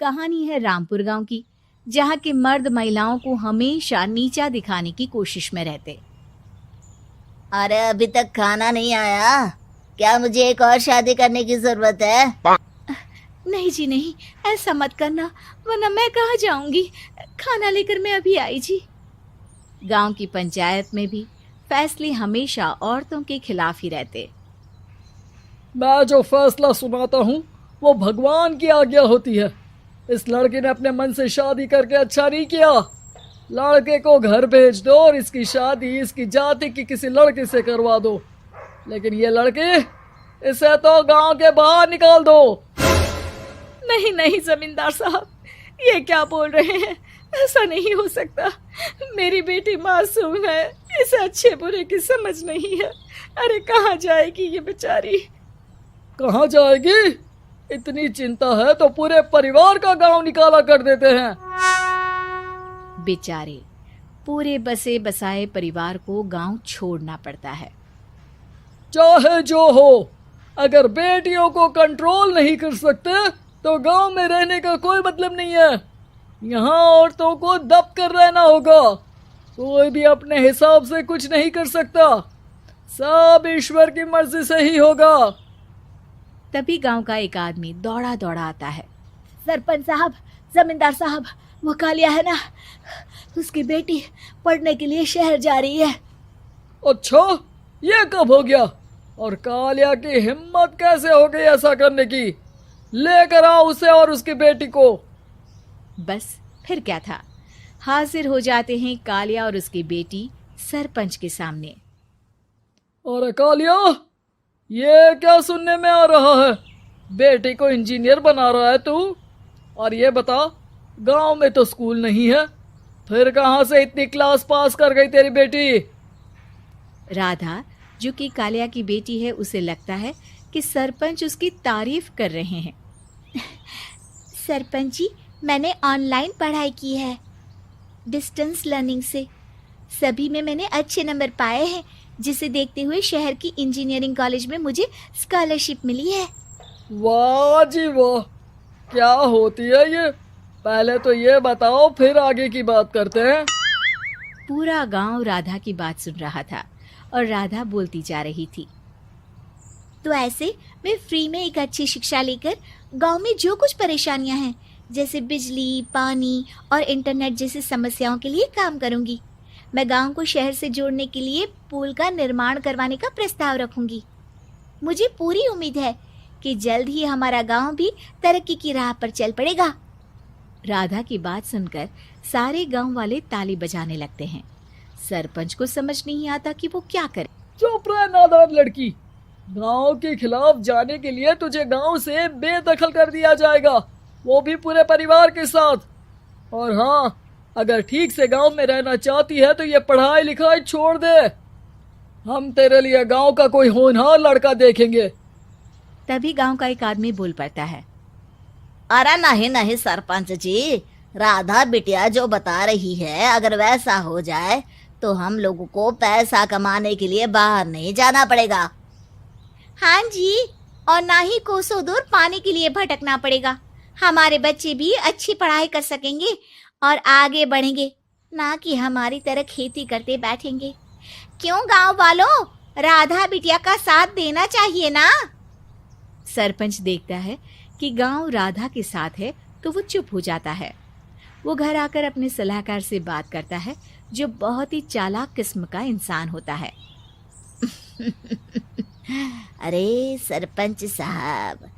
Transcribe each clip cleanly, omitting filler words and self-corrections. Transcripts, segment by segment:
कहानी है रामपुर गांव की, जहां के मर्द महिलाओं को हमेशा नीचा दिखाने की कोशिश में रहते। अरे अभी तक खाना नहीं आया, क्या मुझे एक और शादी करने की जरूरत है? नहीं जी नहीं, ऐसा मत करना, वरना मैं कहाँ जाऊंगी। खाना लेकर मैं अभी आई जी। गांव की पंचायत में भी फैसले हमेशा औरतों के खिलाफ ही रहते। मैं जो फैसला सुनाता हूँ वो भगवान की आज्ञा होती है। इस लड़के ने अपने मन से शादी करके अच्छा नहीं किया। लड़के को घर भेज दो और इसकी शादी इसकी जाति की किसी लड़के से करवा दो, लेकिन ये लड़की, इसे तो गांव के बाहर निकाल दो। नहीं नहीं जमींदार साहब, ये क्या बोल रहे हैं? ऐसा नहीं हो सकता। मेरी बेटी मासूम है, इसे अच्छे बुरे की समझ नहीं है। अरे कहाँ जाएगी ये बेचारी? कहाँ जाएगी? इतनी चिंता है तो पूरे परिवार का गांव निकाला कर देते हैं। बेचारे पूरे बसे बसाए परिवार को गांव छोड़ना पड़ता है। चाहे जो हो, अगर बेटियों को कंट्रोल नहीं कर सकते तो गांव में रहने का कोई मतलब नहीं है। यहाँ औरतों को दब कर रहना होगा। कोई भी अपने हिसाब से कुछ नहीं कर सकता, सब ईश्वर की मर्जी से ही होगा। तभी गांव का एक आदमी दौड़ा दौड़ा आता है। सरपंच साहब, जमींदार साहब, वो कालिया है ना, उसकी बेटी पढ़ने के लिए शहर जा रही है। अच्छा, ये कब हो गया? और कालिया की हिम्मत कैसे हो गई ऐसा करने की? लेकर आओ उसे और उसकी बेटी को। बस फिर क्या था, हाजिर हो जाते हैं कालिया और उसकी बेटी सरपंच के सामने। और कालिया, ये क्या सुनने में आ रहा है? बेटी को इंजीनियर बना रहा है तू? और ये बता, गांव में तो स्कूल नहीं है, फिर कहां से इतनी क्लास पास कर गई तेरी बेटी? राधा, जो कि कालिया की बेटी है, उसे लगता है कि सरपंच उसकी तारीफ कर रहे हैं। सरपंच जी, मैंने ऑनलाइन पढ़ाई की है, डिस्टेंस लर्निंग से। सभी में मैंने अच्छे नंबर पाए हैं, जिसे देखते हुए शहर की इंजीनियरिंग कॉलेज में मुझे स्कॉलरशिप मिली है। वाह जी वाह, क्या होती है ये? पहले तो ये बताओ, फिर आगे की बात करते हैं। पूरा गांव राधा की बात सुन रहा था और राधा बोलती जा रही थी। तो ऐसे मैं फ्री में एक अच्छी शिक्षा लेकर गांव में जो कुछ परेशानियां हैं, जैसे बिजली, पानी और इंटरनेट जैसी समस्याओं के लिए काम करूंगी। मैं गांव को शहर से जोड़ने के लिए पुल का निर्माण करवाने का प्रस्ताव रखूंगी। मुझे पूरी उम्मीद है कि जल्द ही हमारा गांव भी तरक्की की राह पर चल पड़ेगा। राधा की बात सुनकर सारे गांव वाले ताली बजाने लगते हैं। सरपंच को समझ नहीं आता कि वो क्या करे। चुप रह नादान लड़की, गांव के खिलाफ जाने के लिए तुझे गांव से बेदखल कर दिया जाएगा, वो भी पूरे परिवार के साथ। और हाँ, अगर ठीक से गांव में रहना चाहती है तो ये पढ़ाई लिखाई छोड़ दे। हम तेरे लिए गांव का कोई होनहार लड़का देखेंगे। तभी गांव का एक आदमी बोल पड़ता है। अरे नहीं नहीं सरपंच जी, राधा बिटिया जो बता रही है, अगर वैसा हो जाए तो हम लोगों को पैसा कमाने के लिए बाहर नहीं जाना पड़ेगा। हाँ जी, और ना ही कोसों दूर पानी के लिए भटकना पड़ेगा। हमारे बच्चे भी अच्छी पढ़ाई कर सकेंगे और आगे बढ़ेंगे, ना कि हमारी तरह खेती करते बैठेंगे। क्यों गांव वालों, राधा बिटिया का साथ देना चाहिए ना। सरपंच देखता है कि गांव राधा के साथ है तो वो चुप हो जाता है। वो घर आकर अपने सलाहकार से बात करता है, जो बहुत ही चालाक किस्म का इंसान होता है। अरे सरपंच साहब,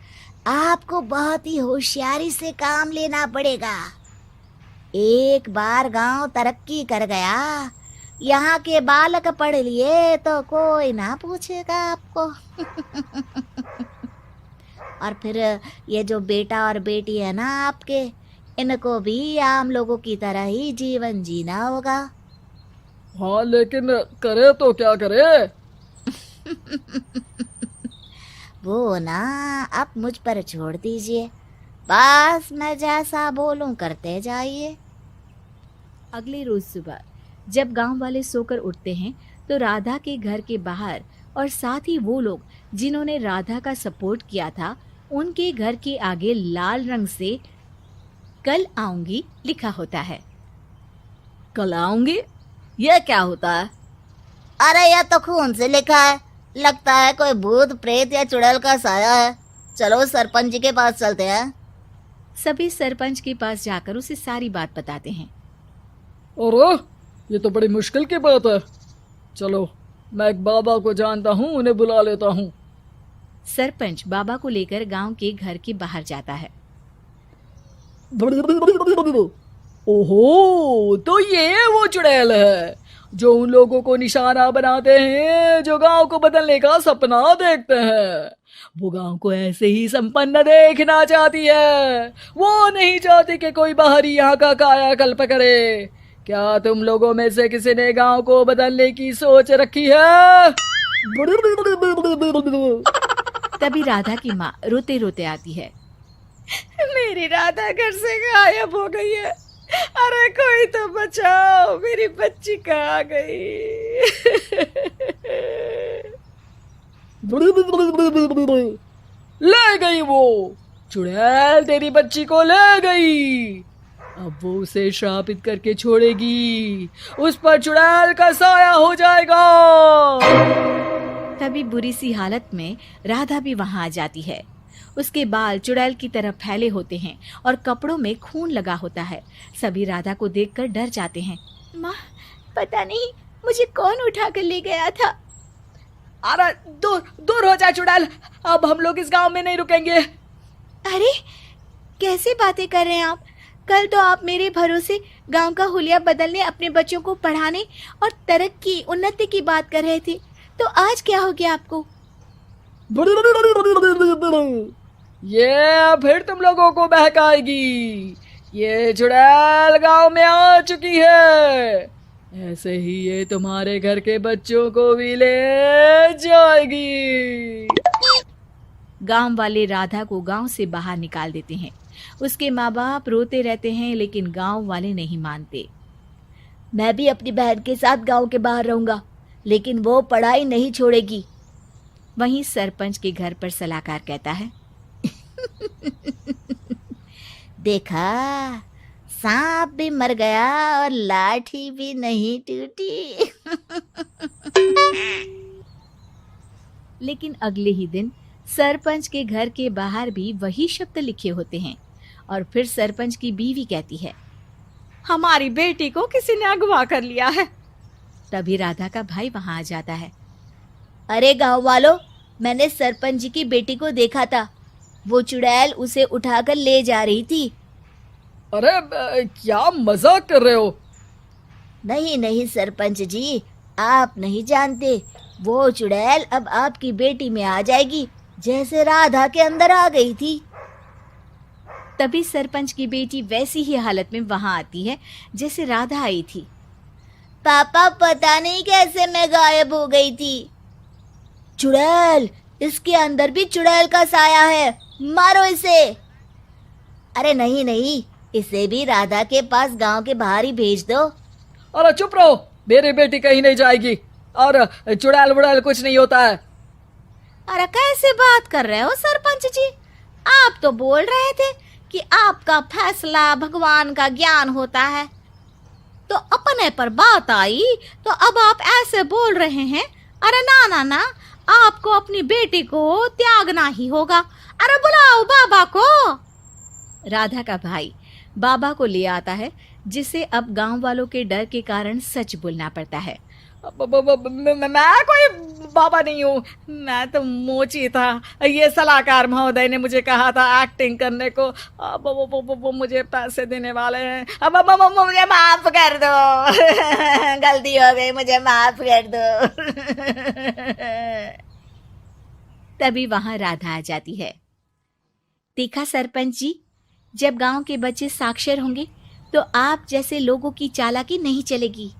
आपको बहुत ही होशियारी से काम लेना पड़ेगा। एक बार गांव तरक्की कर गया, यहाँ के बालक पढ़ लिए तो कोई ना पूछेगा आपको। और फिर ये जो बेटा और बेटी है ना आपके, इनको भी आम लोगों की तरह ही जीवन जीना होगा। हाँ, लेकिन करे तो क्या करे? वो ना आप मुझ पर छोड़ दीजिए, बस मैं जैसा बोलूं करते जाइए। अगले रोज सुबह जब गांव वाले सोकर उठते हैं तो राधा के घर के बाहर और साथ ही वो लोग जिन्होंने राधा का सपोर्ट किया था, उनके घर के आगे लाल रंग से कल आऊंगी लिखा होता है। कल आऊंगी, यह क्या होता है? अरे यह तो खून से लिखा है, लगता है कोई भूत प्रेत या चुड़ैल का साया है। चलो सरपंच जी के पास चलते हैं। सभी सरपंच के पास जाकर उसे सारी बात बताते हैं। अरे ये तो बड़ी मुश्किल की बात है। चलो मैं एक बाबा को जानता हूँ, उन्हें बुला लेता हूँ। सरपंच बाबा को लेकर गांव के घर के बाहर जाता है। ओहो, तो ये वो चुड़ैल है जो उन लोगों को निशाना बनाते हैं जो गांव को बदलने का सपना देखते हैं। वो गांव को ऐसे ही संपन्न देखना चाहती है। वो नहीं चाहती कि कोई बाहरी यहाँ का कायाकल्प करे। क्या तुम लोगों में से किसी ने गांव को बदलने की सोच रखी है? तभी राधा की माँ रोते रोते आती है। मेरी राधा घर से गायब हो गई है। अरे कोई तो बचाओ, मेरी बच्ची कहाँ गई? ले गई वो चुड़ैल, तेरी बच्ची को ले गई। अब वो उसे श्रापित करके छोड़ेगी, उस पर चुड़ैल का साया हो जाएगा। तभी बुरी सी हालत में राधा भी वहां आ जाती है। उसके बाल चुड़ैल की तरह फैले होते हैं और कपड़ों में खून लगा होता है। सभी राधा को देखकर डर जाते हैं। माँ, पता नहीं मुझे कौन उठा कर ले गया था। अरे दूर दूर हो जा चुड़ैल, अब हम लोग इस गांव में नहीं रुकेंगे। अरे कैसे बातें कर रहे हैं आप? कल तो आप मेरे भरोसे गांव का हुलिया बदलने, अपने बच्चों को पढ़ाने और तरक्की उन्नति की बात कर रहे थे, तो आज क्या हो गया आपको? ये फिर तुम लोगों को बहकाएगी। ये चुड़ैल गांव में आ चुकी है, ऐसे ही ये तुम्हारे घर के बच्चों को भी ले जाएगी। गांव वाले राधा को गांव से बाहर निकाल देते हैं। उसके माँ बाप रोते रहते हैं, लेकिन गांव वाले नहीं मानते। मैं भी अपनी बहन के साथ गांव के बाहर रहूंगा, लेकिन वो पढ़ाई नहीं छोड़ेगी। वहीं सरपंच के घर पर सलाहकार कहता है। देखा, सांप भी मर गया और लाठी भी नहीं टूटी। लेकिन अगले ही दिन सरपंच के घर के बाहर भी वही शब्द लिखे होते हैं। और फिर सरपंच की बीवी कहती है, हमारी बेटी को किसी ने अगवा कर लिया है। तभी राधा का भाई वहां आ जाता है। अरे गांव वालों, मैंने सरपंच जी की बेटी को देखा था। वो चुड़ैल उसे उठाकर ले जा रही थी। अरे क्या मजाक कर रहे हो? नहीं नहीं सरपंच जी, आप नहीं जानते। वो चुड़ैल अब आपकी बेटी में आ जाएगी, जैसे राधा के अंदर आ गई थी। तभी सरपंच की बेटी वैसी ही हालत में वहां आती है जैसे राधा आई थी। पापा, पता नहीं कैसे मैं गायब हो गई थी। चुड़ैल, इसके अंदर भी चुड़ैल का साया है, मारो इसे। अरे नहीं नहीं, इसे भी राधा के पास गांव के बाहर ही भेज दो। अरे चुप रहो, मेरी बेटी कहीं नहीं जाएगी और चुड़ैल वुड़ैल कुछ नहीं होता है। अरे कैसे बात कर रहे हो सरपंच जी? आप तो बोल रहे थे कि आपका फैसला भगवान का ज्ञान होता है, तो अपने पर बात आई तो अब आप ऐसे बोल रहे हैं। अरे ना ना ना, आपको अपनी बेटी को त्यागना ही होगा। अरे बुलाओ बाबा को। राधा का भाई बाबा को ले आता है, जिसे अब गांव वालों के डर के कारण सच बोलना पड़ता है। मैं कोई बाबा नहीं हूँ, मैं तो मोची था। ये सलाहकार महोदय ने मुझे कहा था एक्टिंग करने को। अब वो मुझे पैसे देने वाले हैं। अब मुझे माफ कर दो। गलती हो गई, मुझे माफ कर दो। तभी वहां राधा आ जाती है। देखा सरपंच जी, जब गांव के बच्चे साक्षर होंगे तो आप जैसे लोगों की चालाकी नहीं चलेगी।